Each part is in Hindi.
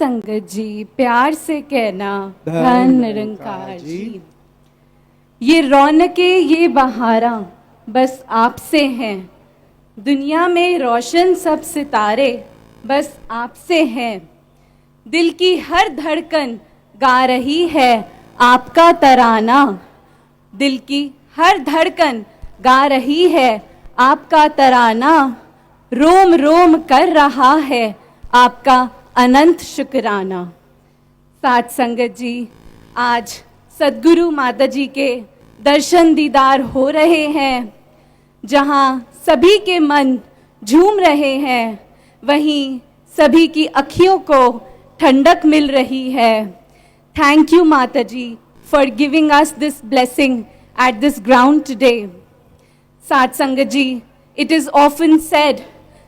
संगत जी, प्यार से कहना धन निरंकार जी। ये रौनकें ये बहारां बस आपसे हैं, दुनिया में रोशन सब सितारे बस आपसे हैं। दिल की हर धड़कन गा रही है आपका तराना, दिल की हर धड़कन गा रही है आपका तराना। रोम रोम कर रहा है आपका अनंत शुक्राना। साथ संगत जी, आज सद्गुरु माता जी के दर्शन दीदार हो रहे हैं, जहां सभी के मन झूम रहे हैं, वहीं सभी की अखियों को ठंडक मिल रही है। Thank you Mata ji for giving us this blessing at this ground today. साथ संगत जी, it is often said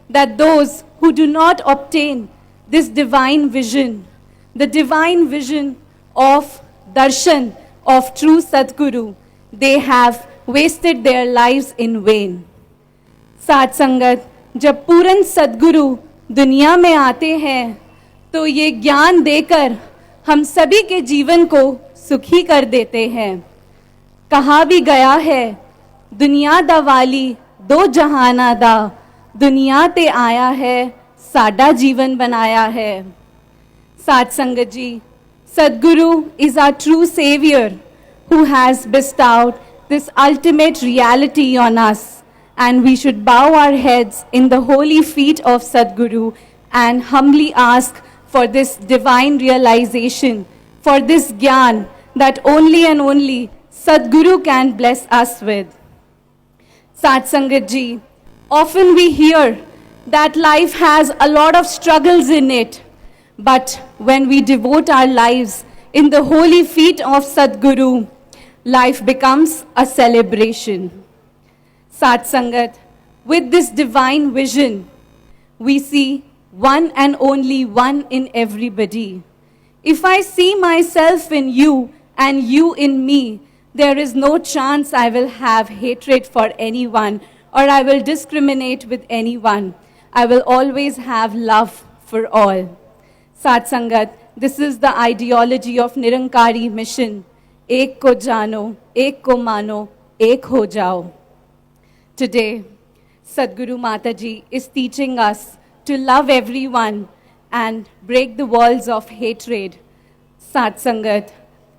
that those who do not obtain this divine vision, the divine vision of darshan of true Sadguru, they have wasted their lives in vain. साथ संगत, जब पूर्ण सद्गुरु दुनिया में आते हैं तो ये ज्ञान देकर हम सभी के जीवन को सुखी कर देते हैं। कहा भी गया है, दुनिया दा वाली दो जहाना दा, दुनिया ते आया है साडा जीवन बनाया है। साथ संगत जी, सद्गुरु is our true savior who has bestowed this ultimate reality on us, and we should bow our heads in the holy feet of Sadguru and humbly ask for this divine realization, for this gyan that only and only Sadguru can bless us with. Sat Sangat ji, often we hear that life has a lot of struggles in it, but when we devote our lives in the holy feet of Sadguru, life becomes a celebration. Sat Sangat, with this divine vision, we see one and only one in everybody. If I see myself in you and you in me, there is no chance I will have hatred for anyone or I will discriminate with anyone. I will always have love for all. Sat Sangat, this is the ideology of Nirankari mission. Ek ko jano, ek ko mano, ek ho jao. Today, Sadguru Mataji is teaching us to love everyone and break the walls of hatred. Sat Sangat,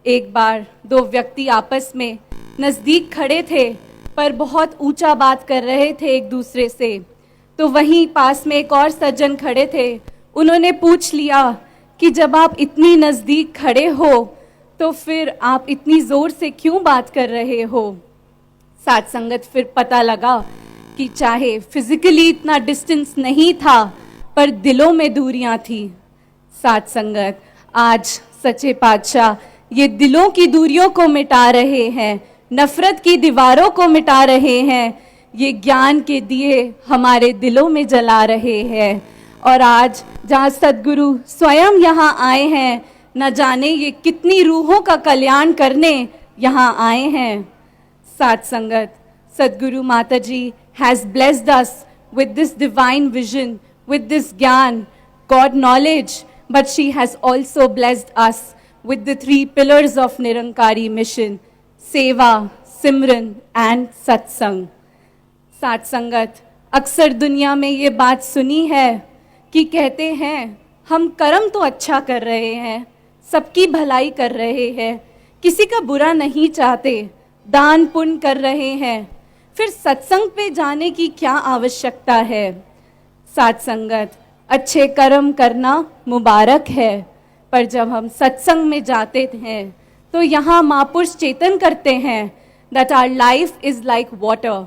एक बार दो व्यक्ति आपस में नज़दीक खड़े थे पर बहुत ऊंचा बात कर रहे थे एक दूसरे से। तो वहीं पास में एक और सज्जन खड़े थे। उन्होंने पूछ लिया कि जब आप इतनी नज़दीक खड़े हो तो फिर आप इतनी ज़ोर से क्यों बात कर रहे हो। साथ संगत, फिर पता लगा कि चाहे फिजिकली इतना डिस्टेंस नहीं था पर दिलों में दूरियां थी। साथ संगत, आज सच्चे पातशाह ये दिलों की दूरियों को मिटा रहे हैं, नफरत की दीवारों को मिटा रहे हैं, ये ज्ञान के दिए हमारे दिलों में जला रहे हैं। और आज जहाँ सद्गुरु स्वयं यहाँ आए हैं, न जाने ये कितनी रूहों का कल्याण करने यहाँ आए हैं। साथ संगत, सद्गुरु माता जी has blessed us with this divine vision, with this gyan, God knowledge, but she has also blessed us with the three pillars of Nirankari mission, Seva, Simran and Satsang. साथ संगत, अक्सर दुनिया में ये बात सुनी है कि कहते हैं हम कर्म तो अच्छा कर रहे हैं, सबकी भलाई कर रहे हैं, किसी का बुरा नहीं चाहते, दान पुण्य कर रहे हैं, फिर सत्संग पे जाने की क्या आवश्यकता है। साथ संगत, अच्छे कर्म करना मुबारक है, पर जब हम सत्संग में जाते हैं तो यहाँ महापुरुष चेतन करते हैं that our life is like water.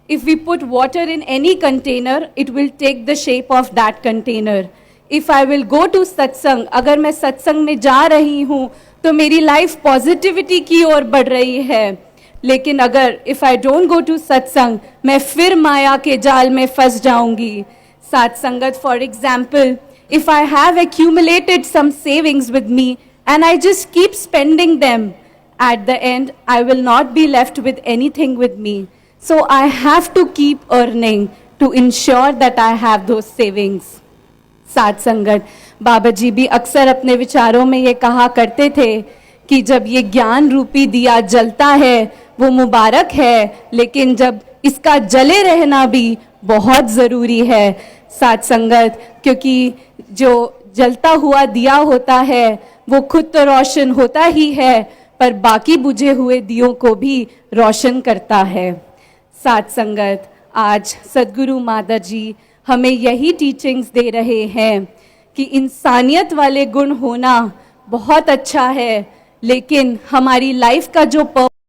If we put water in any container, it will take the shape of that container. If I will go to satsang, अगर मैं सत्संग में जा रही हूँ तो मेरी लाइफ पॉजिटिविटी की ओर बढ़ रही है, लेकिन अगर if I don't go to सत्संग, मैं फिर माया के जाल में फंस जाऊंगी। साथ संगत, for example, if I have accumulated some savings with me and I just keep spending them, at the end I will not be left with anything with me. So I have to keep earning to ensure that I have those savings. साथ संगत, बाबा जी भी अक्सर अपने विचारों में ये कहा करते थे कि जब ये ज्ञान रूपी दिया जलता है वो मुबारक है, लेकिन जब इसका जले रहना भी बहुत ज़रूरी है साथ संगत, क्योंकि जो जलता हुआ दिया होता है वो खुद तो रोशन होता ही है पर बाकी बुझे हुए दियों को भी रोशन करता है। साथ संगत, आज सद्गुरु माता जी हमें यही टीचिंग्स दे रहे हैं कि इंसानियत वाले गुण होना बहुत अच्छा है, लेकिन हमारी लाइफ का जो